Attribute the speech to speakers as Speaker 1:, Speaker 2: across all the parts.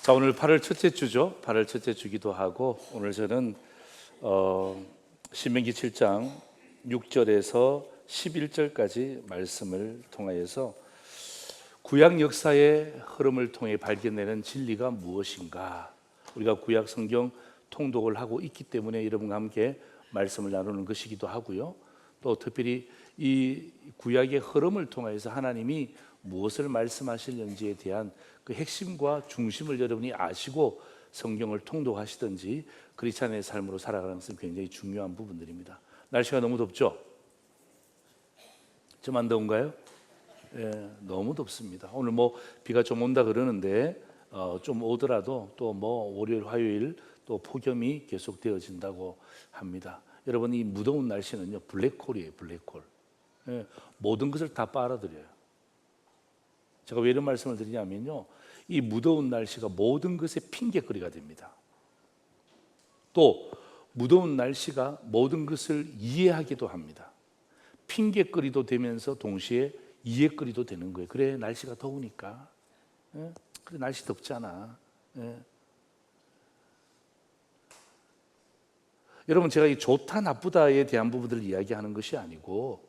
Speaker 1: 자, 오늘 8월 첫째 주죠. 8월 첫째 주기도 하고, 오늘 저는 신명기 7장 6절에서 11절까지 말씀을 통하여서 구약 역사의 흐름을 통해 발견되는 진리가 무엇인가, 우리가 구약 성경 통독을 하고 있기 때문에 여러분과 함께 말씀을 나누는 것이기도 하고요. 또 특별히 이 구약의 흐름을 통해서 하나님이 무엇을 말씀하시는지에 대한 그 핵심과 중심을 여러분이 아시고 성경을 통독하시든지 크리스찬의 삶으로 살아가는 것은 굉장히 중요한 부분들입니다. 날씨가 너무 덥죠? 좀 안 더운가요? 예, 너무 덥습니다. 오늘 비가 좀 온다 그러는데 좀 오더라도 또 월요일, 화요일 또 폭염이 계속 되어진다고 합니다. 여러분, 이 무더운 날씨는요, 블랙홀이에요, 블랙홀. 예, 모든 것을 다 빨아들여요. 제가 왜 이런 말씀을 드리냐면요, 이 무더운 날씨가 모든 것의 핑계거리가 됩니다. 또 무더운 날씨가 모든 것을 이해하기도 합니다. 핑계거리도 되면서 동시에 이해거리도 되는 거예요. 그래, 날씨가 더우니까. 예? 그래, 날씨 덥잖아. 예. 여러분, 제가 이 좋다 나쁘다에 대한 부분들을 이야기하는 것이 아니고,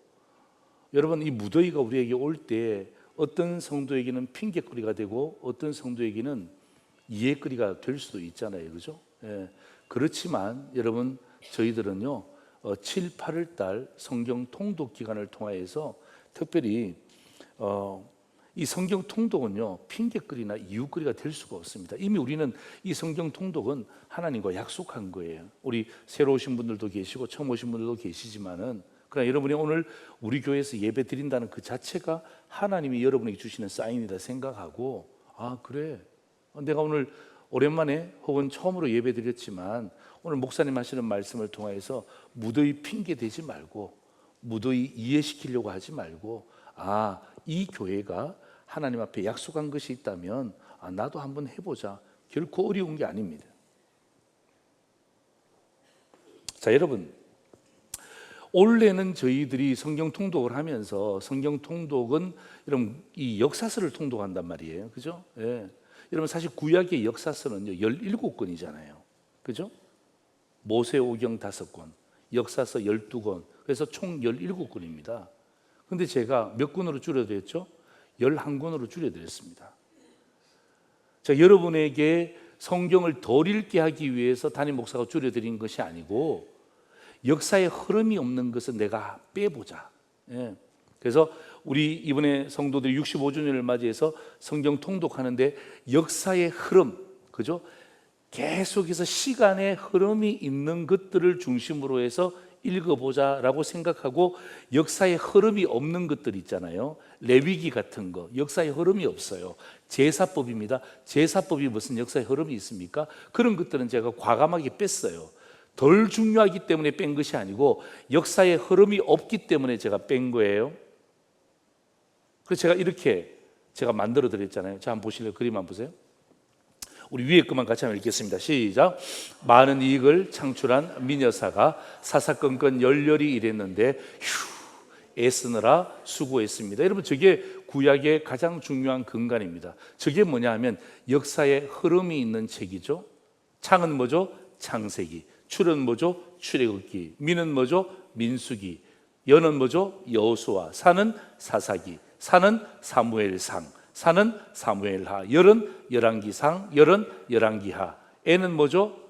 Speaker 1: 여러분, 이 무더위가 우리에게 올 때 어떤 성도에게는 핑계거리가 되고 어떤 성도에게는 이해거리가 될 수도 있잖아요, 그죠? 예. 그렇지만 여러분, 저희들은요 7, 8월 달 성경 통독 기간을 통하여서 특별히 이 성경 통독은요 핑계거리나 이유거리가 될 수가 없습니다. 이미 우리는 이 성경 통독은 하나님과 약속한 거예요. 우리 새로 오신 분들도 계시고 처음 오신 분들도 계시지만은, 그러나 여러분이 오늘 우리 교회에서 예배 드린다는 그 자체가 하나님이 여러분에게 주시는 사인이다 생각하고, 아 그래, 내가 오늘 오랜만에 혹은 처음으로 예배 드렸지만 오늘 목사님 하시는 말씀을 통해서 무더위 핑계 대지 말고, 무더위 이해시키려고 하지 말고, 아 이 교회가 하나님 앞에 약속한 것이 있다면 나도 한번 해보자. 결코 어려운 게 아닙니다. 자, 여러분, 올해는 저희들이 성경 통독을 하면서, 성경 통독은 여러분 이 역사서를 통독한단 말이에요, 그죠? 예. 여러분, 사실 구약의 역사서는요 17권이잖아요, 그죠? 모세오경 5권, 역사서 12권, 그래서 총 17권입니다. 근데 제가 몇 권으로 줄여드렸죠? 11권으로 줄여드렸습니다. 자, 여러분에게 성경을 덜 읽게 하기 위해서 담임 목사가 줄여드린 것이 아니고, 역사의 흐름이 없는 것은 내가 빼보자. 예. 그래서 우리 이번에 성도들이 65주년을 맞이해서 성경 통독하는데 역사의 흐름, 그죠? 계속해서 시간의 흐름이 있는 것들을 중심으로 해서 읽어보자라고 생각하고, 역사의 흐름이 없는 것들 있잖아요. 레위기 같은 거 역사의 흐름이 없어요. 제사법입니다. 제사법이 무슨 역사의 흐름이 있습니까? 그런 것들은 제가 과감하게 뺐어요. 덜 중요하기 때문에 뺀 것이 아니고 역사의 흐름이 없기 때문에 제가 뺀 거예요. 그래서 제가 이렇게 만들어 드렸잖아요. 자, 한번 보실래요? 그림 한번 보세요. 우리 위에 것만 같이 한번 읽겠습니다. 시작. 많은 이익을 창출한 미녀사가 사사건건 열렬히 일했는데 애쓰느라 수고했습니다. 여러분, 저게 구약의 가장 중요한 근간입니다. 저게 뭐냐 하면 역사의 흐름이 있는 책이죠. 창은 뭐죠? 창세기. 출은 뭐죠? 출애굽기. 민은 뭐죠? 민수기. 여는 뭐죠? 여호수아. 사는 사사기. 사는 사무엘상. 사는 사무엘하. 열은 열왕기상. 열은 열왕기하. 애는 뭐죠?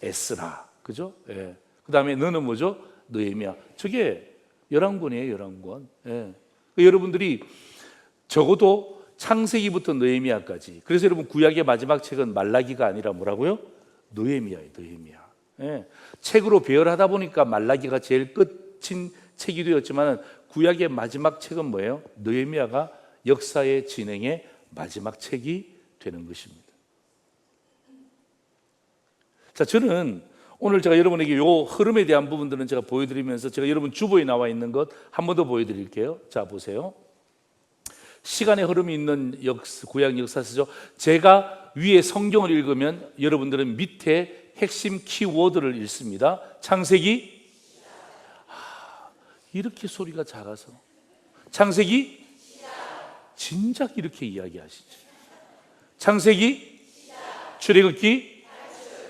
Speaker 1: 에스라. 그죠? 예. 그 다음에 너는 뭐죠? 느헤미야. 저게 11권이에요, 11권. 예. 여러분들이 적어도 창세기부터 느헤미야까지. 그래서 여러분, 구약의 마지막 책은 말라기가 아니라 뭐라고요? 느헤미야예요, 느헤미야. 예. 책으로 배열하다 보니까 말라기가 제일 끝인 책이 되었지만, 구약의 마지막 책은 뭐예요? 느헤미야가 역사의 진행의 마지막 책이 되는 것입니다. 자, 저는 오늘 제가 여러분에게 요 흐름에 대한 부분들은 제가 보여드리면서, 제가 여러분 주보에 나와 있는 것 한 번 더 보여드릴게요. 자, 보세요. 시간의 흐름이 있는 구약 역사서죠. 제가 위에 성경을 읽으면 여러분들은 밑에 핵심 키워드를 읽습니다. 창세기, 이렇게 소리가 작아서 창세기 진작 이렇게 이야기하시죠. 창세기 출애굽기,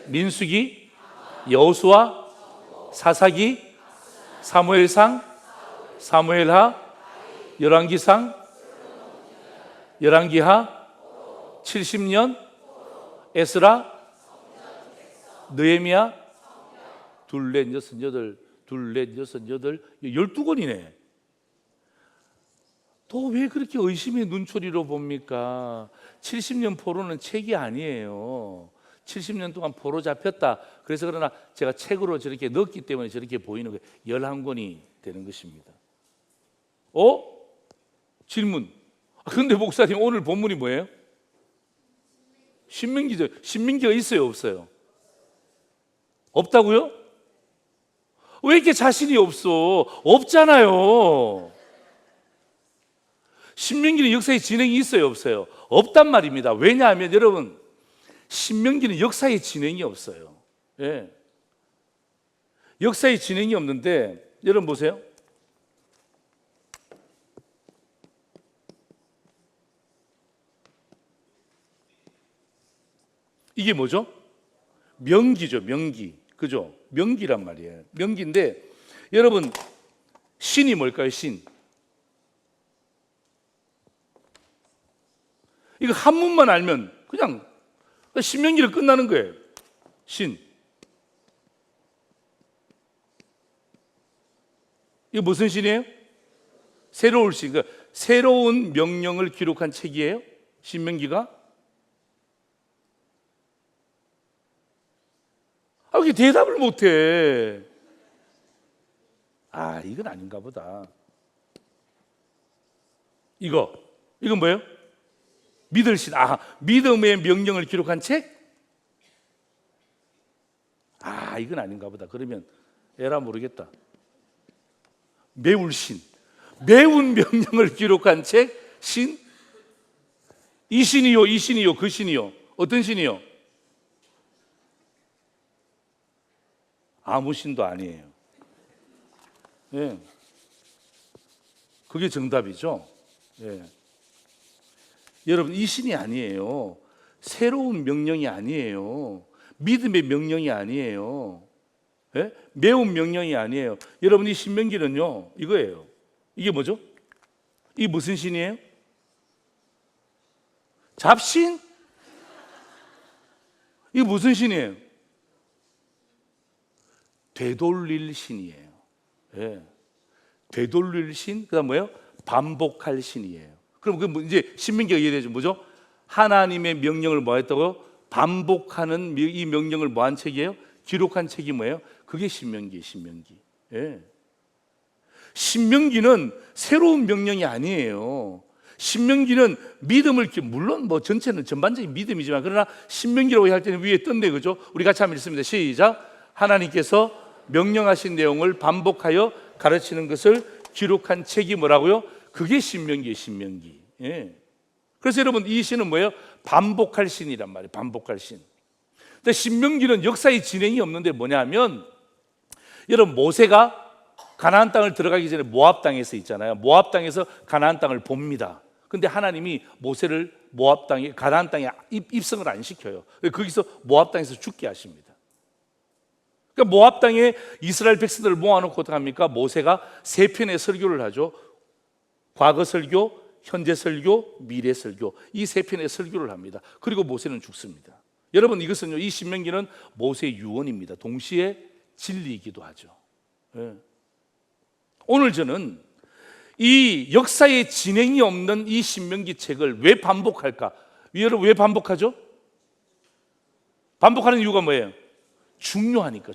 Speaker 1: 민수기, 여호수아, 사사기, 사무엘상, 사무엘하, 열왕기상, 열왕기하, 70년, 에스라, 느헤미야, 둘넷 여섯 여덟, 12권이네. 또 왜 그렇게 의심의 눈초리로 봅니까? 70년 포로는 책이 아니에요. 70년 동안 포로 잡혔다. 그래서 그러나 제가 책으로 저렇게 넣었기 때문에 저렇게 보이는 거예요. 11권이 되는 것입니다. 질문. 그런데 목사님 오늘 본문이 뭐예요? 신명기죠. 신명기가 있어요, 없어요? 없다고요? 왜 이렇게 자신이 없어? 없잖아요. 신명기는 역사의 진행이 있어요, 없어요? 없단 말입니다. 왜냐하면 여러분, 신명기는 역사의 진행이 없어요. 예. 역사의 진행이 없는데 여러분 보세요. 이게 뭐죠? 명기죠, 명기. 그죠? 명기란 말이에요. 명기인데 여러분, 신이 뭘까요? 신. 이거 한문만 알면 그냥 신명기를 끝나는 거예요. 신. 이거 무슨 신이에요? 새로운 신. 그러니까 새로운 명령을 기록한 책이에요? 신명기가? 왜 이렇게 대답을 못해? 이건 아닌가 보다. 이건 뭐예요? 믿을 신. 믿음의 명령을 기록한 책? 이건 아닌가 보다. 그러면 에라 모르겠다. 매울 신. 매운 명령을 기록한 책? 신? 이 신이요, 이 신이요, 그 신이요. 어떤 신이요? 아무 신도 아니에요. 예. 그게 정답이죠. 예. 여러분, 이 신이 아니에요. 새로운 명령이 아니에요. 믿음의 명령이 아니에요. 예? 매운 명령이 아니에요. 여러분, 이 신명기는요, 이거예요. 이게 뭐죠? 이게 무슨 신이에요? 잡신? 이게 무슨 신이에요? 되돌릴 신이에요. 예. 되돌릴 신, 그 다음 뭐예요? 반복할 신이에요. 그럼 그 이제 신명기가 이해되죠? 뭐죠? 하나님의 명령을 뭐 했다고요? 반복하는 이 명령을 뭐 한 책이에요? 기록한 책이 뭐예요? 그게 신명기예요, 신명기. 예. 신명기는 새로운 명령이 아니에요. 신명기는 믿음을, 물론 뭐 전체는 전반적인 믿음이지만, 그러나 신명기라고 할 때는 위에 떴네, 그죠? 우리 같이 한번 읽습니다. 시작. 하나님께서 명령하신 내용을 반복하여 가르치는 것을 기록한 책이 뭐라고요? 그게 신명기예요, 신명기. 예. 그래서 여러분, 이 신은 뭐예요? 반복할 신이란 말이에요. 반복할 신. 근데 신명기는 역사의 진행이 없는데 뭐냐면, 여러분, 모세가 가나안 땅을 들어가기 전에 모압 땅에서 있잖아요. 모압 땅에서 가나안 땅을 봅니다. 근데 하나님이 모세를 모압 땅에, 가나안 땅에 입성을 안 시켜요. 거기서 모압 땅에서 죽게 하십니다. 그러니까 모압 땅에 이스라엘 백성들을 모아놓고 어떡합니까? 모세가 세 편의 설교를 하죠. 과거 설교, 현재 설교, 미래 설교, 이 세 편의 설교를 합니다. 그리고 모세는 죽습니다. 여러분, 이것은요, 이 신명기는 모세의 유언입니다. 동시에 진리이기도 하죠. 예. 오늘 저는 이 역사의 진행이 없는 이 신명기 책을 왜 반복할까? 여러분, 왜 반복하죠? 반복하는 이유가 뭐예요? 중요하니까.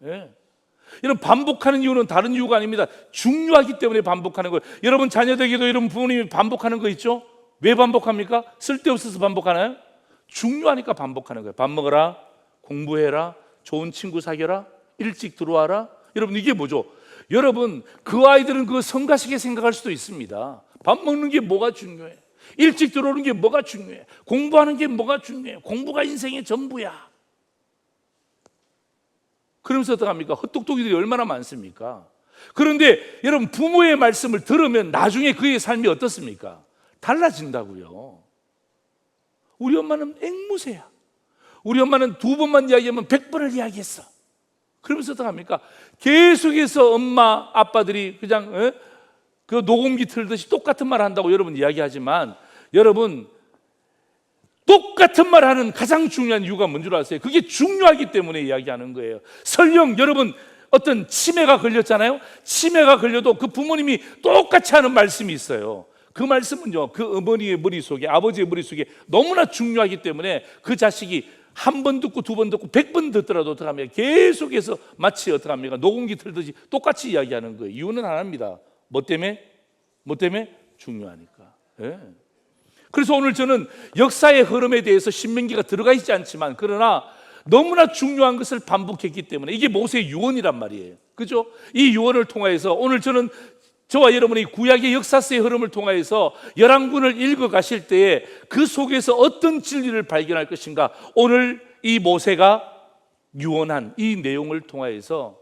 Speaker 1: 예. 여러분, 반복하는 이유는 다른 이유가 아닙니다. 중요하기 때문에 반복하는 거예요. 여러분 자녀들에게도 여러분 부모님이 반복하는 거 있죠? 왜 반복합니까? 쓸데없어서 반복하나요? 중요하니까 반복하는 거예요. 밥 먹어라, 공부해라, 좋은 친구 사귀어라, 일찍 들어와라. 여러분, 이게 뭐죠? 여러분, 그 아이들은 그거 성가시게 생각할 수도 있습니다. 밥 먹는 게 뭐가 중요해? 일찍 들어오는 게 뭐가 중요해? 공부하는 게 뭐가 중요해? 공부가 인생의 전부야. 그러면서 어떡합니까? 헛똑똑이들이 얼마나 많습니까? 그런데 여러분, 부모의 말씀을 들으면 나중에 그의 삶이 어떻습니까? 달라진다고요. 우리 엄마는 앵무새야. 우리 엄마는 2번만 이야기하면 100번을 이야기했어. 그러면서 어떡합니까? 계속해서 엄마, 아빠들이 그냥 그 녹음기 틀듯이 똑같은 말 한다고 여러분 이야기하지만, 여러분 똑같은 말 하는 가장 중요한 이유가 뭔 줄 아세요? 그게 중요하기 때문에 이야기하는 거예요. 설령 여러분 어떤 치매가 걸렸잖아요. 치매가 걸려도 그 부모님이 똑같이 하는 말씀이 있어요. 그 말씀은요, 그 어머니의 머릿속에, 아버지의 머릿속에 너무나 중요하기 때문에 그 자식이 1번 듣고 2번 듣고 100번 듣더라도 어떡합니까? 계속해서 마치 어떡합니까? 녹음기 틀듯이 똑같이 이야기하는 거예요. 이유는 하나입니다. 뭐 때문에? 중요하니까. 예. 그래서 오늘 저는 역사의 흐름에 대해서 신명기가 들어가 있지 않지만, 그러나 너무나 중요한 것을 반복했기 때문에 이게 모세의 유언이란 말이에요. 그죠? 이 유언을 통하여서 오늘 저는 저와 여러분이 구약의 역사서의 흐름을 통하여서 열왕군을 읽어 가실 때에 그 속에서 어떤 진리를 발견할 것인가, 오늘 이 모세가 유언한 이 내용을 통하여서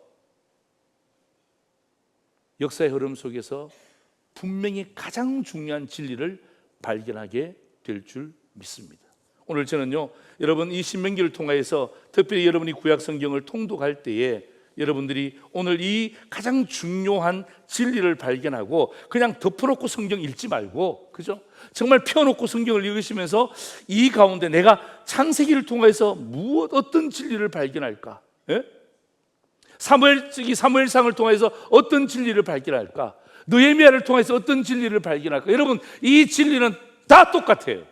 Speaker 1: 역사의 흐름 속에서 분명히 가장 중요한 진리를 발견하게 될 줄 믿습니다. 오늘 저는요, 여러분 이 신명기를 통하여서 특별히 여러분이 구약 성경을 통독할 때에 여러분들이 오늘 이 가장 중요한 진리를 발견하고 그냥 덮어놓고 성경 읽지 말고, 그죠? 정말 펴놓고 성경을 읽으시면서 이 가운데 내가 창세기를 통해서 어떤 진리를 발견할까? 예? 사무엘상을 통해서 어떤 진리를 발견할까? 느헤미야를 통해서 어떤 진리를 발견할까? 여러분 이 진리는 다 똑같아요.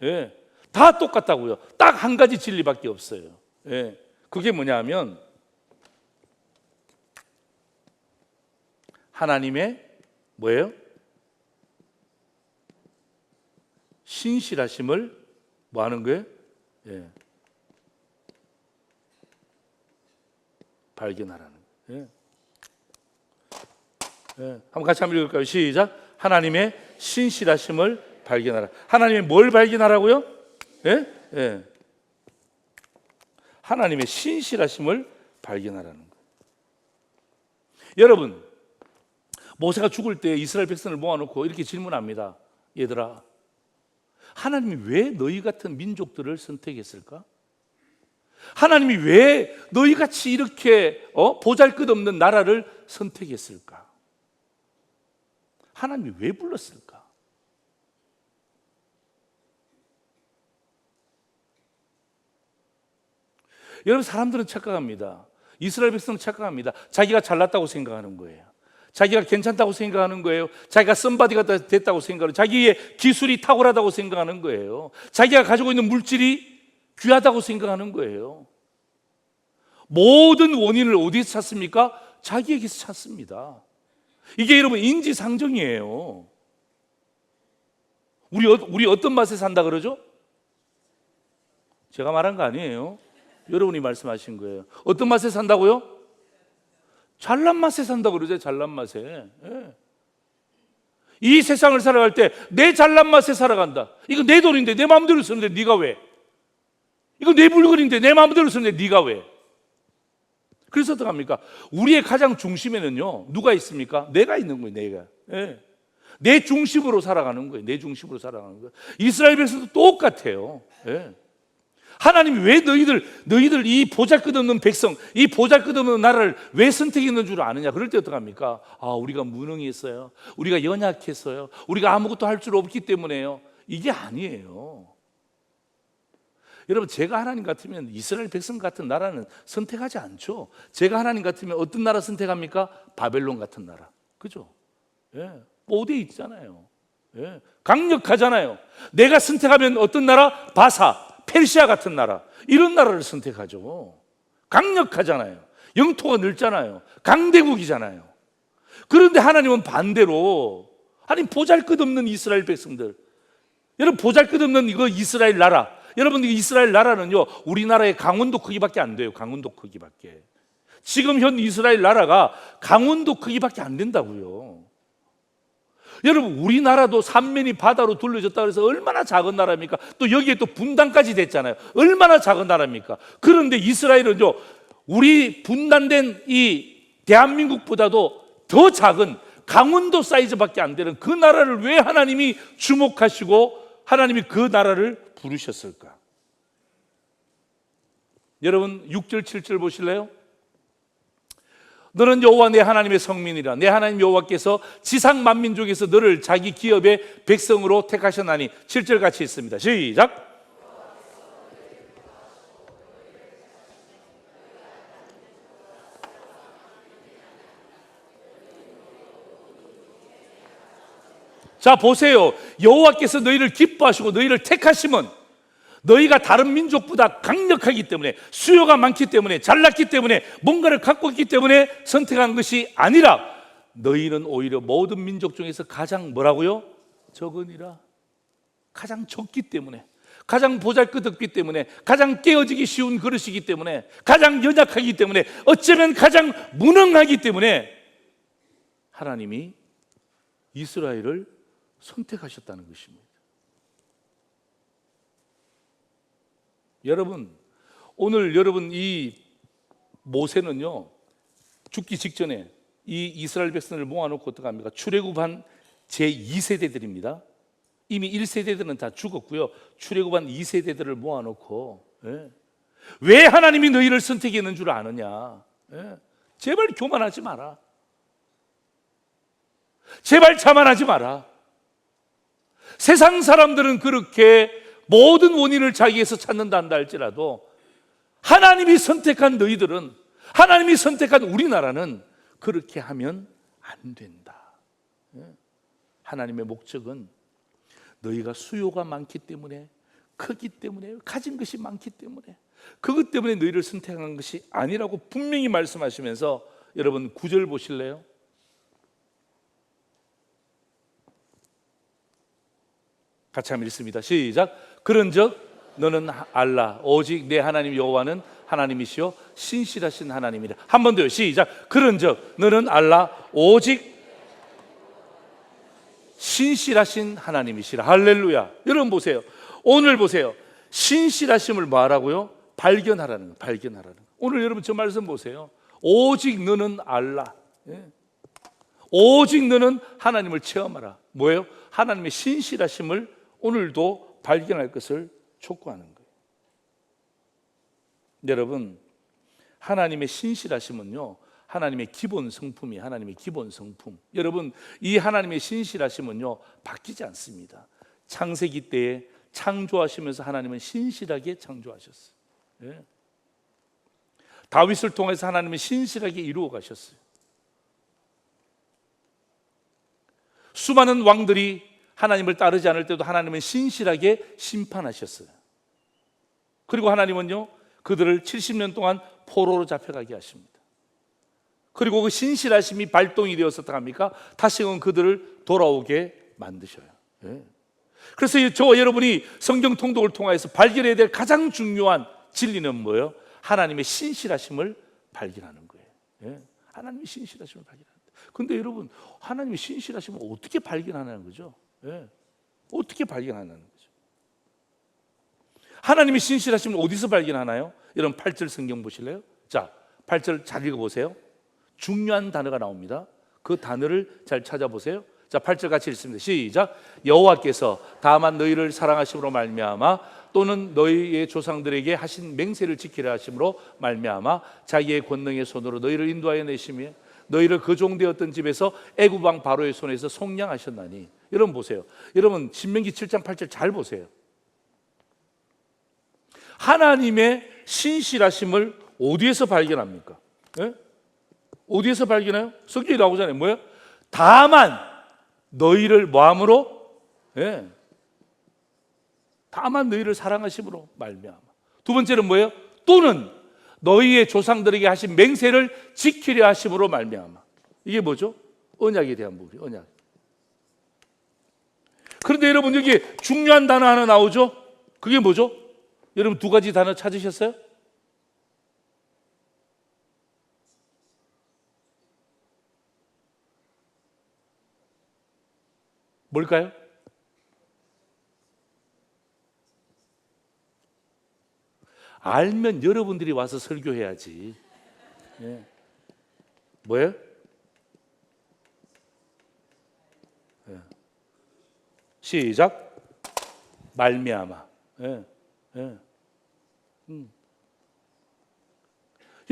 Speaker 1: 예. 다 똑같다고요. 딱 한 가지 진리밖에 없어요. 예. 그게 뭐냐 하면 하나님의 뭐예요? 신실하심을 뭐 하는 거예요? 예. 발견하라는 거예요. 예. 한번 같이 한번 읽을까요? 시작. 하나님의 신실하심을 발견하라. 하나님의 뭘 발견하라고요? 예? 예. 하나님의 신실하심을 발견하라는 거예요. 여러분, 모세가 죽을 때 이스라엘 백성을 모아놓고 이렇게 질문합니다. 얘들아, 하나님이 왜 너희 같은 민족들을 선택했을까? 하나님이 왜 너희같이 이렇게 보잘것없는 나라를 선택했을까? 하나님이 왜 불렀을까? 여러분, 사람들은 착각합니다. 이스라엘 백성은 착각합니다. 자기가 잘났다고 생각하는 거예요. 자기가 괜찮다고 생각하는 거예요. 자기가 썸바디가 됐다고 생각하는 거예요. 자기의 기술이 탁월하다고 생각하는 거예요. 자기가 가지고 있는 물질이 귀하다고 생각하는 거예요. 모든 원인을 어디서 찾습니까? 자기에게서 찾습니다. 이게 여러분 인지상정이에요. 우리 어떤 맛에 산다 그러죠? 제가 말한 거 아니에요. 여러분이 말씀하신 거예요. 어떤 맛에 산다고요? 잘난 맛에 산다고 그러죠. 잘난 맛에. 예. 이 세상을 살아갈 때 내 잘난 맛에 살아간다. 이거 내 돈인데 내 마음대로 쓰는데 네가 왜? 이거 내 물건인데 내 마음대로 쓰는데 네가 왜? 그래서 어떡합니까? 우리의 가장 중심에는요, 누가 있습니까? 내가 있는 거예요. 내가. 예. 내 중심으로 살아가는 거예요. 내 중심으로 살아가는 거예요. 이스라엘 백성도 똑같아요. 예. 하나님이 왜 너희들 이 보잘것없는 백성, 이 보잘것없는 나라를 왜 선택했는 줄 아느냐? 그럴 때 어떡합니까? 우리가 무능했어요. 우리가 연약했어요. 우리가 아무것도 할 줄 없기 때문에요. 이게 아니에요. 여러분, 제가 하나님 같으면 이스라엘 백성 같은 나라는 선택하지 않죠. 제가 하나님 같으면 어떤 나라 선택합니까? 바벨론 같은 나라. 그죠? 예. 5대 있잖아요. 예. 강력하잖아요. 내가 선택하면 어떤 나라? 바사, 페르시아 같은 나라, 이런 나라를 선택하죠. 강력하잖아요. 영토가 넓잖아요. 강대국이잖아요. 그런데 하나님은 반대로, 하나님 보잘것없는 이스라엘 백성들, 여러분 보잘것없는 이거 이스라엘 나라, 여러분 이스라엘 나라는요, 우리나라의 강원도 크기밖에 안 돼요. 강원도 크기밖에. 지금 현 이스라엘 나라가 강원도 크기밖에 안 된다고요. 여러분, 우리나라도 삼면이 바다로 둘러졌다 그래서 얼마나 작은 나라입니까? 또 여기에 또 분단까지 됐잖아요. 얼마나 작은 나라입니까? 그런데 이스라엘은요, 우리 분단된 이 대한민국보다도 더 작은 강원도 사이즈밖에 안 되는 그 나라를 왜 하나님이 주목하시고 하나님이 그 나라를 부르셨을까? 여러분 6절 7절 보실래요? 너는 여호와 내 하나님의 성민이라. 내 하나님 여호와께서 지상 만민족에서 너를 자기 기업의 백성으로 택하셨나니. 7절 같이 있습니다. 시작. 자 보세요. 여호와께서 너희를 기뻐하시고 너희를 택하심은 너희가 다른 민족보다 강력하기 때문에, 수요가 많기 때문에, 잘났기 때문에, 뭔가를 갖고 있기 때문에 선택한 것이 아니라 너희는 오히려 모든 민족 중에서 가장 뭐라고요? 적으니라. 가장 적기 때문에, 가장 보잘것없기 때문에, 가장 깨어지기 쉬운 그릇이기 때문에, 가장 연약하기 때문에, 어쩌면 가장 무능하기 때문에 하나님이 이스라엘을 선택하셨다는 것입니다. 여러분, 오늘 여러분 이 모세는요, 죽기 직전에 이 이스라엘 백성을 모아놓고 어떻게 합니까? 출애굽한 제2세대들입니다. 이미 1세대들은 다 죽었고요. 출애굽한 2세대들을 모아놓고, 왜 하나님이 너희를 선택했는 줄 아느냐? 제발 교만하지 마라. 제발 자만하지 마라. 세상 사람들은 그렇게 모든 원인을 자기에서 찾는다 한다 할지라도 하나님이 선택한 너희들은, 하나님이 선택한 우리나라는 그렇게 하면 안 된다. 하나님의 목적은 너희가 수요가 많기 때문에, 크기 때문에, 가진 것이 많기 때문에, 그것 때문에 너희를 선택한 것이 아니라고 분명히 말씀하시면서, 여러분 9절 보실래요? 같이 한번 읽습니다. 시작. 그런즉 너는 알라 오직 내 하나님 여호와는 하나님이시요 신실하신 하나님이라. 한 번 더요. 시작. 그런즉 너는 알라 오직 신실하신 하나님이시라. 할렐루야. 여러분 보세요. 오늘 보세요. 신실하심을 말하고요, 발견하라는 거. 발견하라는 거. 오늘 여러분 저 말씀 보세요. 오직 너는 알라. 오직 너는 하나님을 체험하라. 뭐예요? 하나님의 신실하심을 오늘도 발견할 것을 촉구하는 거예요. 여러분, 하나님의 신실하심은요, 하나님의 기본 성품이 하나님의 기본 성품. 여러분, 이 하나님의 신실하심은요, 바뀌지 않습니다. 창세기 때에 창조하시면서 하나님은 신실하게 창조하셨어요. 다윗을 통해서 하나님은 신실하게 이루어 가셨어요. 수많은 왕들이 하나님을 따르지 않을 때도 하나님은 신실하게 심판하셨어요. 그리고 하나님은요, 그들을 70년 동안 포로로 잡혀가게 하십니다. 그리고 그 신실하심이 발동이 되어서 어떻게 합니까? 다시금 그들을 돌아오게 만드셔요. 그래서 저와 여러분이 성경 통독을 통해서 발견해야 될 가장 중요한 진리는 뭐예요? 하나님의 신실하심을 발견하는 거예요. 하나님의 신실하심을 발견하는 거예요. 근데 여러분, 하나님의 신실하심을 어떻게 발견하는 거죠? 어떻게 발견하는 거죠? 하나님의 신실하심을 어디서 발견하나요? 여러분 8절 성경 보실래요? 자, 8절 잘 읽어보세요. 중요한 단어가 나옵니다. 그 단어를 잘 찾아보세요. 자, 8절 같이 읽습니다. 시작. 여호와께서 다만 너희를 사랑하심으로 말미암아 또는 너희의 조상들에게 하신 맹세를 지키려 하심으로 말미암아 자기의 권능의 손으로 너희를 인도하여 내시며 너희를 그 종되었던 집에서 애굽 왕 바로의 손에서 속량하셨나니. 여러분 보세요. 여러분 신명기 7장 8절 잘 보세요. 하나님의 신실하심을 어디에서 발견합니까? 어디에서 발견해요? 성경이 나오잖아요. 뭐예요? 다만 너희를 뭐함으로? 다만 너희를 사랑하심으로 말미암아. 두 번째는 뭐예요? 또는 너희의 조상들에게 하신 맹세를 지키려 하심으로 말미암아. 이게 뭐죠? 언약에 대한 부분이에요. 언약. 그런데 여러분 여기 중요한 단어 하나 나오죠? 그게 뭐죠? 여러분 두 가지 단어 찾으셨어요? 뭘까요? 알면 여러분들이 와서 설교해야지. 뭐예요? 시작. 말미암아.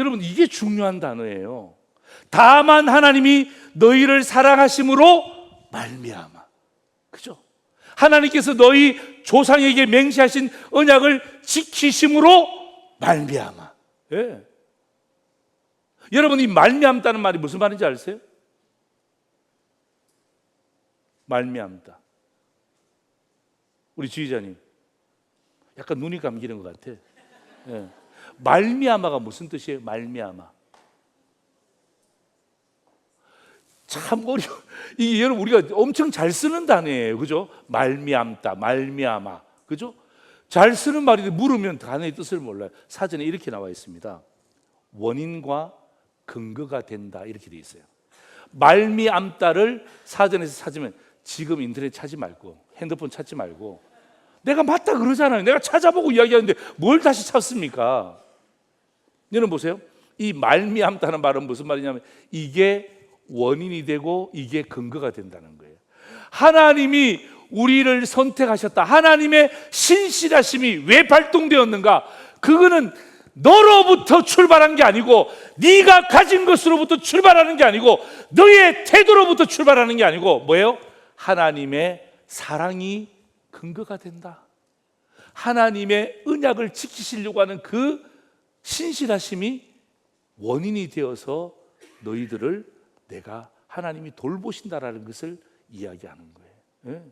Speaker 1: 여러분, 이게 중요한 단어예요. 다만 하나님이 너희를 사랑하심으로 말미암아. 그죠? 하나님께서 너희 조상에게 맹세하신 언약을 지키심으로 말미암아. 예. 여러분, 이 말미암다는 말이 무슨 말인지 아세요? 말미암다. 우리 지휘자님, 약간 눈이 감기는 것 같아. 예. 말미암아가 무슨 뜻이에요? 말미암아. 참 어려워. 이게 여러분, 우리가 엄청 잘 쓰는 단어예요. 그죠? 말미암다, 말미암아. 그죠? 잘 쓰는 말인데 물으면 단어의 뜻을 몰라요. 사전에 이렇게 나와 있습니다. 원인과 근거가 된다, 이렇게 돼 있어요. 말미암다를 사전에서 찾으면, 지금 인터넷 찾지 말고 핸드폰 찾지 말고, 내가 맞다 그러잖아요. 내가 찾아보고 이야기하는데 뭘 다시 찾습니까? 여러분 보세요. 이 말미암다는 말은 무슨 말이냐면, 이게 원인이 되고 이게 근거가 된다는 거예요. 하나님이 우리를 선택하셨다. 하나님의 신실하심이 왜 발동되었는가? 그거는 너로부터 출발한 게 아니고, 네가 가진 것으로부터 출발하는 게 아니고, 너의 태도로부터 출발하는 게 아니고, 뭐예요? 하나님의 사랑이 근거가 된다. 하나님의 언약을 지키시려고 하는 그 신실하심이 원인이 되어서 너희들을 내가 하나님이 돌보신다라는 것을 이야기하는 거예요. 예.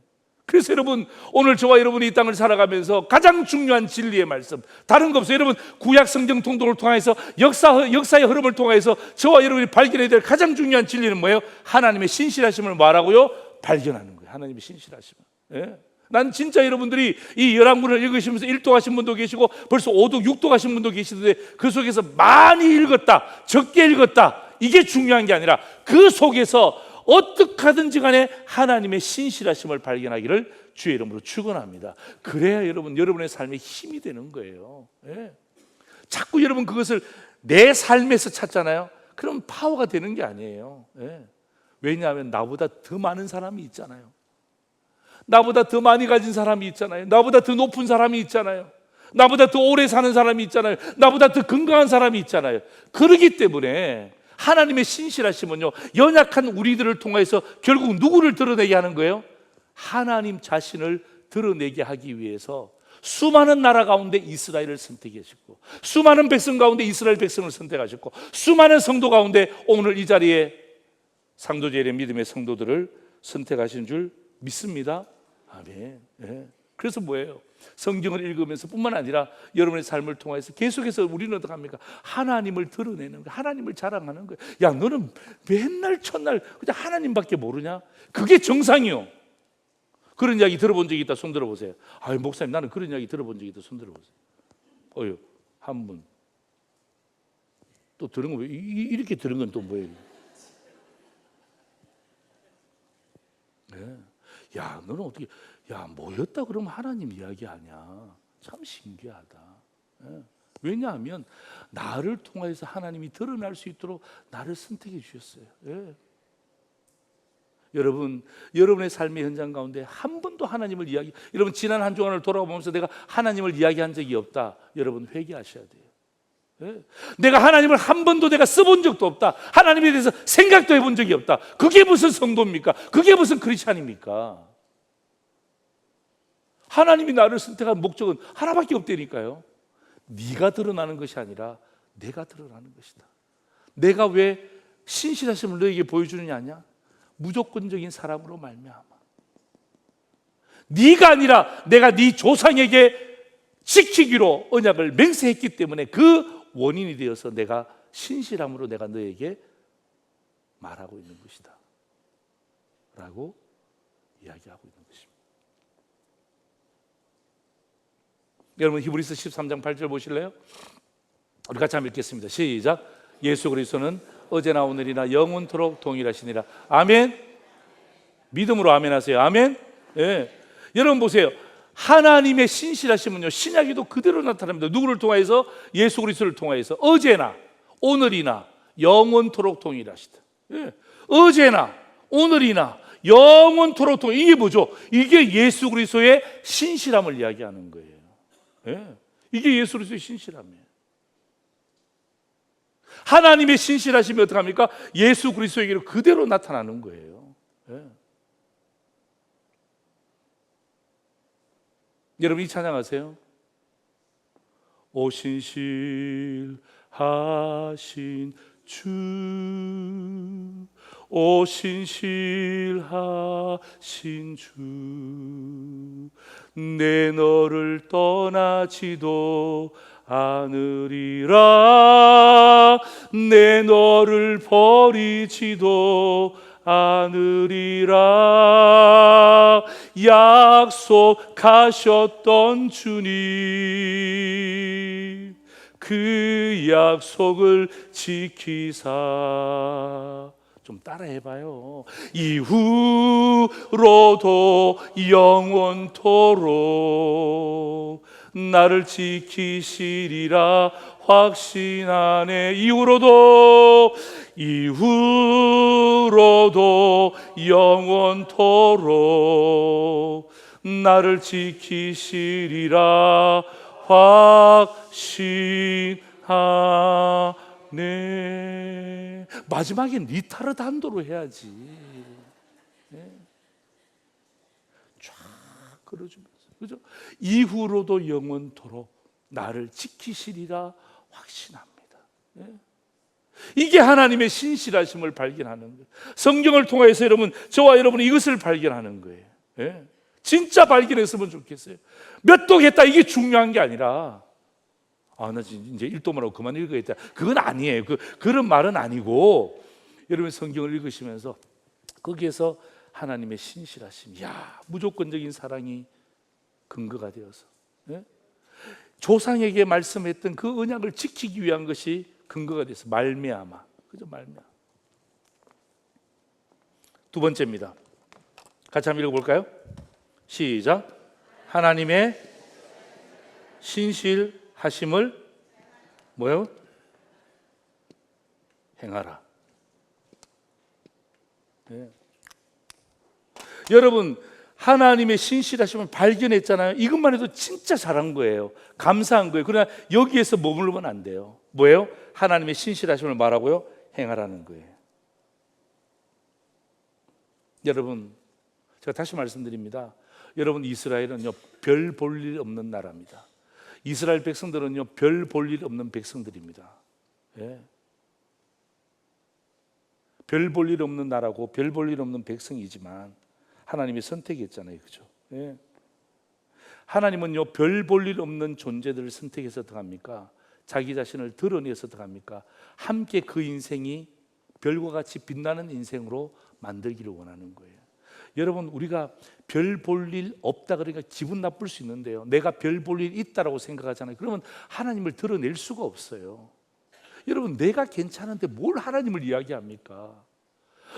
Speaker 1: 그래서 여러분, 오늘 저와 여러분이 이 땅을 살아가면서 가장 중요한 진리의 말씀, 다른 거 없어요. 여러분, 구약 성경 통독을 통해서 역사의 흐름을 통해서 저와 여러분이 발견해야 될 가장 중요한 진리는 뭐예요? 하나님의 신실하심을 말하고요, 발견하는 거예요. 하나님의 신실하심을. 예. 난 진짜 여러분들이 이 열왕군을 읽으시면서 1도 가신 분도 계시고 벌써 5도, 6도 가신 분도 계시는데, 그 속에서 많이 읽었다, 적게 읽었다, 이게 중요한 게 아니라 그 속에서 어떻게 하든지 간에 하나님의 신실하심을 발견하기를 주의 이름으로 축원합니다. 그래야 여러분의 삶에 힘이 되는 거예요. 예. 자꾸 여러분 그것을 내 삶에서 찾잖아요. 그럼 파워가 되는 게 아니에요. 예. 왜냐하면 나보다 더 많은 사람이 있잖아요. 나보다 더 많이 가진 사람이 있잖아요. 나보다 더 높은 사람이 있잖아요. 나보다 더 오래 사는 사람이 있잖아요. 나보다 더 건강한 사람이 있잖아요. 그렇기 때문에 하나님의 신실하심은요, 연약한 우리들을 통해서 결국 누구를 드러내게 하는 거예요? 하나님 자신을 드러내게 하기 위해서 수많은 나라 가운데 이스라엘을 선택하셨고, 수많은 백성 가운데 이스라엘 백성을 선택하셨고, 수많은 성도 가운데 오늘 이 자리에 상도제일의 믿음의 성도들을 선택하신 줄 믿습니다. 아멘. 네. 그래서 뭐예요? 성경을 읽으면서 뿐만 아니라 여러분의 삶을 통해서 계속해서 우리는 어떻게 합니까? 하나님을 드러내는 거예요. 하나님을 자랑하는 거예요. 야, 너는 맨날 첫날 그냥 하나님밖에 모르냐? 그게 정상이요. 그런 이야기 들어본 적이 있다, 손 들어보세요. 아유, 목사님, 나는 그런 이야기 들어본 적이 있다, 손 들어보세요. 어휴, 한 분. 또 들은 거, 이렇게 들은 건 또 뭐예요? 네. 야, 너는 어떻게, 야, 뭐였다 그러면 하나님 이야기하냐? 참 신기하다. 예. 왜냐하면 나를 통해서 하나님이 드러날 수 있도록 나를 선택해 주셨어요. 예. 여러분, 여러분의 삶의 현장 가운데 한 번도 하나님을 여러분 지난 한 주간을 돌아보면서 내가 하나님을 이야기한 적이 없다, 여러분 회개하셔야 돼요. 예. 내가 하나님을 한 번도 내가 써본 적도 없다, 하나님에 대해서 생각도 해본 적이 없다, 그게 무슨 성도입니까? 그게 무슨 크리스찬입니까? 하나님이 나를 선택한 목적은 하나밖에 없다니까요. 네가 드러나는 것이 아니라 내가 드러나는 것이다. 내가 왜 신실하심을 너에게 보여주느냐 하냐? 무조건적인 사랑으로 말미암아. 네가 아니라 내가 네 조상에게 지키기로 언약을 맹세했기 때문에 그 원인이 되어서 내가 신실함으로 내가 너에게 말하고 있는 것이다 라고 이야기하고 있는 것입니다. 여러분, 히브리서 13장 8절 보실래요? 우리 같이 한번 읽겠습니다. 시작. 예수 그리스도는 어제나 오늘이나 영원토록 동일하시니라. 아멘. 믿음으로 아멘 하세요. 아멘. 예. 여러분 보세요. 하나님의 신실하심은요, 신약에도 그대로 나타납니다. 누구를 통하여서? 예수 그리스도를 통하여서 어제나 오늘이나 영원토록 동일하시다. 예. 어제나 오늘이나 영원토록 동일. 이게 뭐죠? 이게 예수 그리스도의 신실함을 이야기하는 거예요. 예. 이게 예수 그리스도의 신실함이에요. 하나님의 신실하심이 어떡합니까? 예수 그리스도에게로 그대로 나타나는 거예요. 예. 여러분 이 찬양하세요. 오 신실하신 주, 오 신실하신 주, 내 너를 떠나지도 않으리라, 내 너를 버리지도 않으리라, 약속하셨던 주님, 그 약속을 지키사. 좀 따라해봐요. 이후로도 영원토록 나를 지키시리라 확신하네. 이후로도 영원토록 나를 지키시리라 확신하네. 마지막엔 리타르 단도로 해야지. 네. 쫙 끌어주면서, 그죠? 이후로도 영원토록 나를 지키시리라 확신합니다. 네. 이게 하나님의 신실하심을 발견하는 거예요. 성경을 통해서 여러분, 저와 여러분은 이것을 발견하는 거예요. 네. 진짜 발견했으면 좋겠어요. 몇 독했다 이게 중요한 게 아니라, 나 이제 일도만 하고 그만 읽어야겠다, 그건 아니에요. 그런 말은 아니고, 여러분 성경을 읽으시면서 거기에서 하나님의 신실하심, 무조건적인 사랑이 근거가 되어서, 네? 조상에게 말씀했던 그 언약을 지키기 위한 것이 근거가 돼서 말미암아, 그죠? 말미암아. 두 번째입니다. 같이 한번 읽어볼까요? 시작. 하나님의 신실하심을 뭐요? 행하라. 네. 여러분 하나님의 신실하심을 발견했잖아요. 이것만 해도 진짜 잘한 거예요. 감사한 거예요. 그러나 여기에서 머물면 안 돼요. 뭐예요? 하나님의 신실하심을 말하고요, 행하라는 거예요. 여러분 제가 다시 말씀드립니다. 여러분 이스라엘은요 별 볼 일 없는 나라입니다. 이스라엘 백성들은요 별 볼 일 없는 백성들입니다. 예. 별 볼 일 없는 나라고 별 볼 일 없는 백성이지만 하나님이 선택했잖아요, 그죠? 예. 하나님은요 별 볼 일 없는 존재들을 선택해서 어떡합니까? 자기 자신을 드러내서 어떡합니까? 함께 그 인생이 별과 같이 빛나는 인생으로 만들기를 원하는 거예요. 여러분 우리가 별 볼 일 없다 그러니까 기분 나쁠 수 있는데요, 내가 별 볼 일 있다라고 생각하잖아요. 그러면 하나님을 드러낼 수가 없어요. 여러분 내가 괜찮은데 뭘 하나님을 이야기합니까?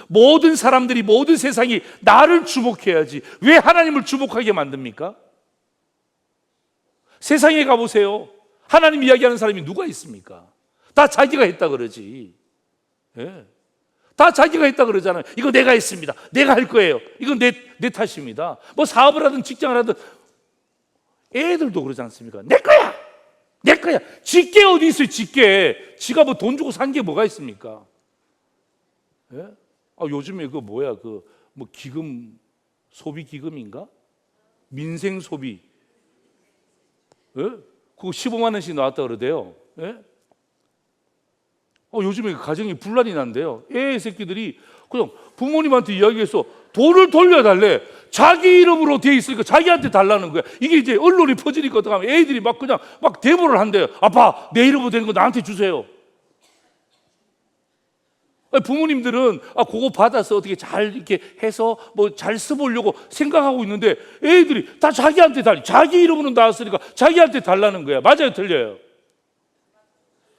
Speaker 1: 모든 사람들이, 모든 세상이 나를 주목해야지 왜 하나님을 주목하게 만듭니까? 세상에 가보세요. 하나님 이야기하는 사람이 누가 있습니까? 다 자기가 했다 그러지. 예. 다 자기가 했다 그러잖아요. 이거 내가 했습니다, 내가 할 거예요, 이건 내 탓입니다. 뭐 사업을 하든 직장을 하든 애들도 그러지 않습니까? 내 거야, 내 거야. 지게 어디 있어요? 지게. 지가 뭐 돈 주고 산 게 뭐가 있습니까? 예? 요즘에 그 뭐야, 그 뭐 기금, 소비 기금인가? 민생 소비. 예? 그거 15만 원씩 나왔다 그러대요. 예? 요즘에 가정이 분란이 난대요. 애 새끼들이 그냥 부모님한테 이야기해서 돈을 돌려달래. 자기 이름으로 돼 있으니까 자기한테 달라는 거야. 이게 이제 언론이 퍼지니까 어떡하면 애들이 막 그냥 막 대보를 한대요. 아빠, 내 이름으로 된 거 나한테 주세요. 부모님들은 그거 받아서 어떻게 잘 이렇게 해서 뭐 잘 써보려고 생각하고 있는데 애들이 다 자기한테 달리, 자기 이름으로 나왔으니까 자기한테 달라는 거야. 맞아요, 틀려요?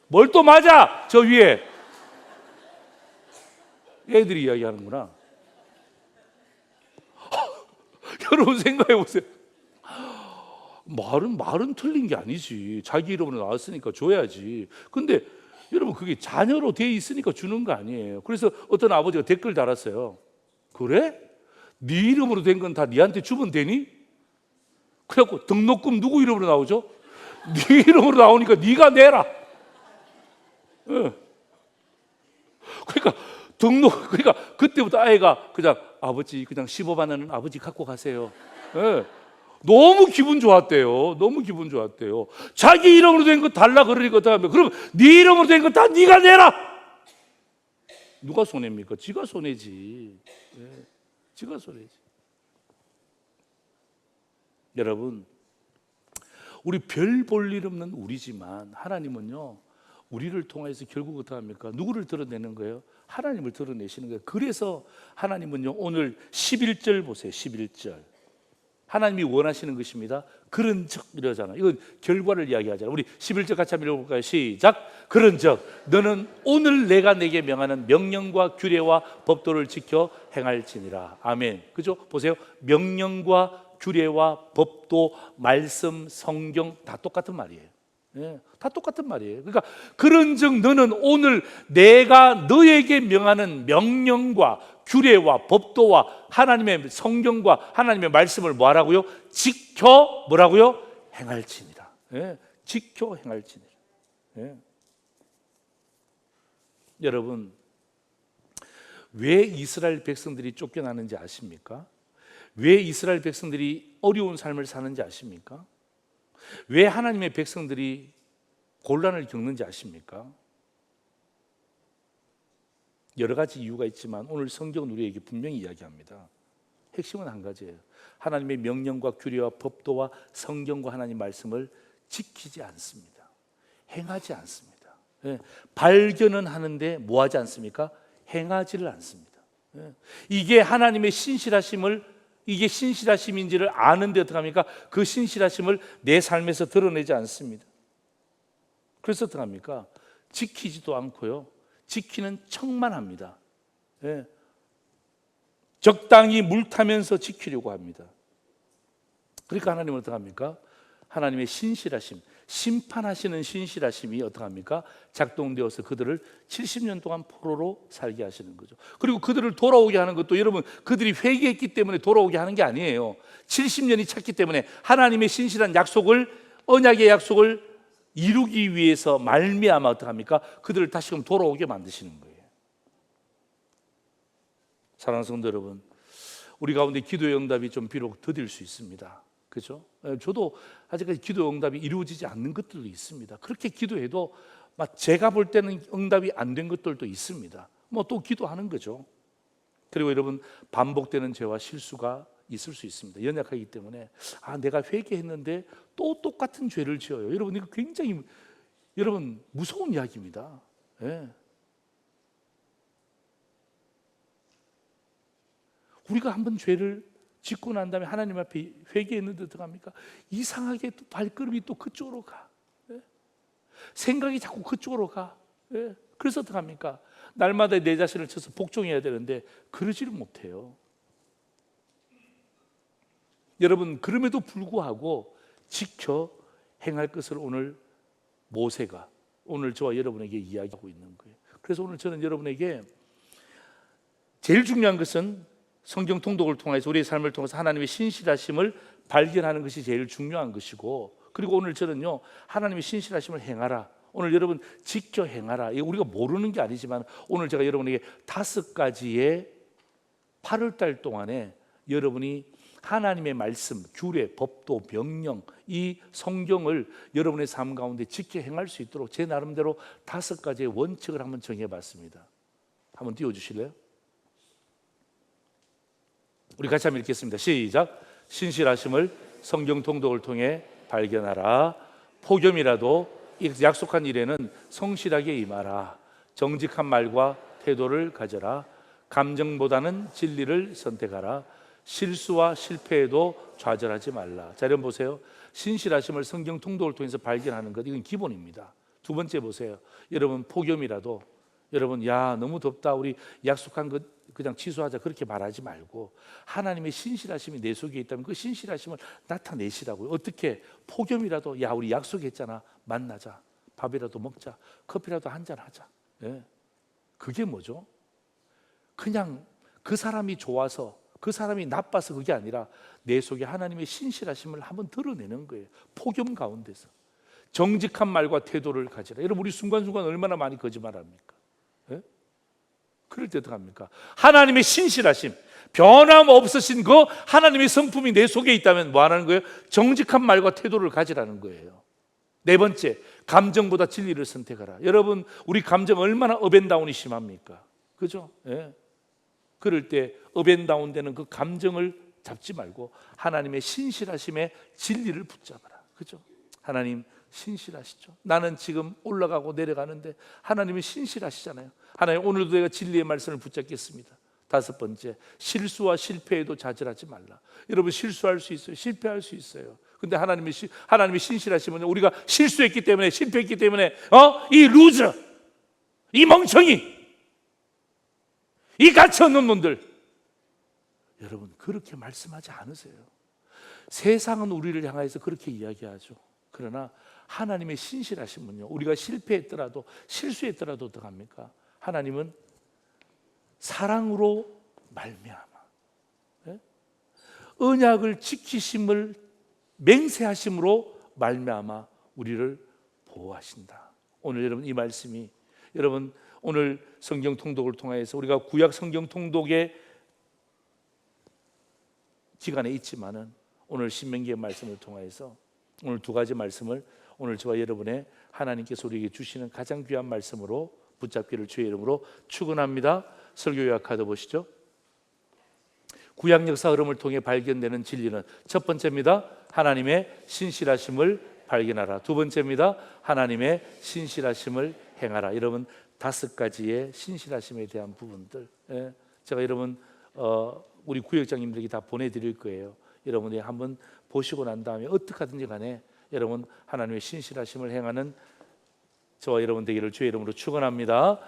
Speaker 1: 뭘 또 맞아? 저 위에 애들이 이야기하는구나. 여러분 생각해 보세요. 말은 틀린 게 아니지. 자기 이름으로 나왔으니까 줘야지. 근데 여러분 그게 자녀로 돼 있으니까 주는 거 아니에요. 그래서 어떤 아버지가 댓글 달았어요. 그래? 네 이름으로 된 건 다 네한테 주면 되니? 그래갖고 등록금 누구 이름으로 나오죠? 네 이름으로 나오니까 네가 내라. 네. 그러니까 그러니까 그때부터 아이가 그냥 아버지 그냥 15만 원은 아버지 갖고 가세요. 예. 너무 기분 좋았대요. 너무 기분 좋았대요. 자기 이름으로 된 거 달라 그러니까 어떡하면 그럼 네 이름으로 된 거 다 네가 내라. 누가 손해입니까? 지가 손해지. 예. 지가 손해지. 여러분, 우리 별 볼 일 없는 우리지만 하나님은요, 우리를 통해서 결국 어떻게 합니까? 누구를 드러내는 거예요? 하나님을 드러내시는 거예요. 그래서 하나님은요, 오늘 11절 보세요. 11절. 하나님이 원하시는 것입니다. 그런즉 이러잖아. 이건 결과를 이야기하잖아. 우리 11절 같이 한번 읽어볼까요? 시작. 그런즉 너는 오늘 내가 내게 명하는 명령과 규례와 법도를 지켜 행할지니라. 아멘. 그죠? 보세요. 명령과 규례와 법도, 말씀, 성경 다 똑같은 말이에요. 예, 다 똑같은 말이에요. 그러니까 그런즉 너는 오늘 내가 너에게 명하는 명령과 규례와 법도와 하나님의 성경과 하나님의 말씀을 뭐하라고요? 지켜 뭐라고요? 행할지니라. 예, 지켜 행할지니라. 예. 여러분, 왜 이스라엘 백성들이 쫓겨나는지 아십니까? 왜 이스라엘 백성들이 어려운 삶을 사는지 아십니까? 왜 하나님의 백성들이 곤란을 겪는지 아십니까? 여러 가지 이유가 있지만 오늘 성경은 우리에게 분명히 이야기합니다. 핵심은 한 가지예요. 하나님의 명령과 규례와 법도와 성경과 하나님 말씀을 지키지 않습니다. 행하지 않습니다. 예. 발견은 하는데 뭐하지 않습니까? 행하지를 않습니다. 예. 이게 하나님의 이게 신실하심인지를 아는데 어떡합니까? 그 신실하심을 내 삶에서 드러내지 않습니다. 그래서 어떡합니까? 지키지도 않고요, 지키는 척만 합니다. 예. 적당히 물 타면서 지키려고 합니다. 그러니까 하나님은 어떡합니까? 하나님의 신실하심, 심판하시는 신실하심이 어떡합니까? 작동되어서 그들을 70년 동안 포로로 살게 하시는 거죠. 그리고 그들을 돌아오게 하는 것도 여러분, 그들이 회개했기 때문에 돌아오게 하는 게 아니에요. 70년이 찼기 때문에 하나님의 신실한 약속을, 언약의 약속을 이루기 위해서 말미암아 어떡합니까? 그들을 다시금 돌아오게 만드시는 거예요. 사랑하는 성도 여러분, 우리 가운데 기도의 응답이 좀 비록 더딜 수 있습니다. 그렇죠? 저도 아직까지 기도 응답이 이루어지지 않는 것들도 있습니다. 그렇게 기도해도 막 제가 볼 때는 응답이 안 된 것들도 있습니다. 뭐 또 기도하는 거죠. 그리고 여러분, 반복되는 죄와 실수가 있을 수 있습니다. 연약하기 때문에 내가 회개했는데 또 똑같은 죄를 지어요. 여러분, 이거 굉장히 여러분 무서운 이야기입니다. 예. 우리가 한번 죄를 짓고 난 다음에 하나님 앞에 회개했는데 어떡합니까? 이상하게 또 발걸음이 또 그쪽으로 가. 예? 생각이 자꾸 그쪽으로 가. 예? 그래서 어떡합니까? 날마다 내 자신을 쳐서 복종해야 되는데 그러지를 못해요. 여러분, 그럼에도 불구하고 지켜 행할 것을 오늘 모세가 오늘 저와 여러분에게 이야기하고 있는 거예요. 그래서 오늘 저는 여러분에게 제일 중요한 것은 성경 통독을 통해서 우리의 삶을 통해서 하나님의 신실하심을 발견하는 것이 제일 중요한 것이고, 그리고 오늘 저는요, 하나님의 신실하심을 행하라. 오늘 여러분 지켜 행하라. 이거 우리가 모르는 게 아니지만 오늘 제가 여러분에게 5가지의 8월 달 동안에 여러분이 하나님의 말씀, 규례, 법도, 명령, 이 성경을 여러분의 삶 가운데 지켜 행할 수 있도록 제 나름대로 5가지의 원칙을 한번 정해봤습니다. 한번 띄워주실래요? 우리 같이 한번 읽겠습니다. 시작. 신실하심을 성경 통독을 통해 발견하라. 폭염이라도 약속한 일에는 성실하게 임하라. 정직한 말과 태도를 가져라. 감정보다는 진리를 선택하라. 실수와 실패에도 좌절하지 말라. 자, 여러분 보세요. 신실하심을 성경 통독을 통해서 발견하는 것, 이건 기본입니다. 두 번째 보세요. 여러분, 폭염이라도 여러분, 너무 덥다, 우리 약속한 것 그냥 취소하자, 그렇게 말하지 말고 하나님의 신실하심이 내 속에 있다면 그 신실하심을 나타내시라고요. 어떻게? 폭염이라도 우리 약속했잖아, 만나자, 밥이라도 먹자, 커피라도 한잔 하자. 예. 그게 뭐죠? 그냥 그 사람이 좋아서, 그 사람이 나빠서 그게 아니라 내 속에 하나님의 신실하심을 한번 드러내는 거예요. 폭염 가운데서 정직한 말과 태도를 가지라. 여러분, 우리 순간순간 얼마나 많이 거짓말합니까? 예? 그럴 때 어떡합니까? 하나님의 신실하심, 변함없으신 그 하나님의 성품이 내 속에 있다면 뭐 하는 거예요? 정직한 말과 태도를 가지라는 거예요. 네 번째, 감정보다 진리를 선택하라. 여러분, 우리 감정 얼마나 업앤다운이 심합니까? 그죠? 예. 그럴 때 업앤다운 되는 그 감정을 잡지 말고 하나님의 신실하심의 진리를 붙잡아라. 그죠? 하나님 신실하시죠. 나는 지금 올라가고 내려가는데 하나님이 신실하시잖아요. 하나님, 오늘도 내가 진리의 말씀을 붙잡겠습니다. 다섯 번째, 실수와 실패에도 좌절하지 말라. 여러분, 실수할 수 있어요. 실패할 수 있어요. 근데 하나님이 신실하시면 우리가 실수했기 때문에, 실패했기 때문에 이 루저, 이 멍청이, 이 가치 없는 놈들, 여러분 그렇게 말씀하지 않으세요. 세상은 우리를 향해서 그렇게 이야기하죠. 그러나 하나님의 신실하심은요, 우리가 실패했더라도 실수했더라도 어떡합니까? 하나님은 사랑으로 말미암아 언약을 지키심을 맹세하심으로 말미암아 우리를 보호하신다. 오늘 여러분 이 말씀이, 여러분 오늘 성경 통독을 통해서 우리가 구약 성경 통독의 기간에 있지만은 오늘 신명기의 말씀을 통해서 오늘 두 가지 말씀을 오늘 저와 여러분의 하나님께서 우리에게 주시는 가장 귀한 말씀으로 붙잡기를 주의 이름으로 축원합니다. 설교 요약 카드 보시죠. 구약 역사 흐름을 통해 발견되는 진리는 첫 번째입니다. 하나님의 신실하심을 발견하라. 두 번째입니다. 하나님의 신실하심을 행하라. 여러분 다섯 가지의 신실하심에 대한 부분들, 제가 여러분 우리 구역장님들에게 다 보내드릴 거예요. 여러분이 한번 보시고 난 다음에 어떻게 하든지 간에 여러분 하나님의 신실하심을 행하는 저와 여러분 되기를 주의 이름으로 축원합니다.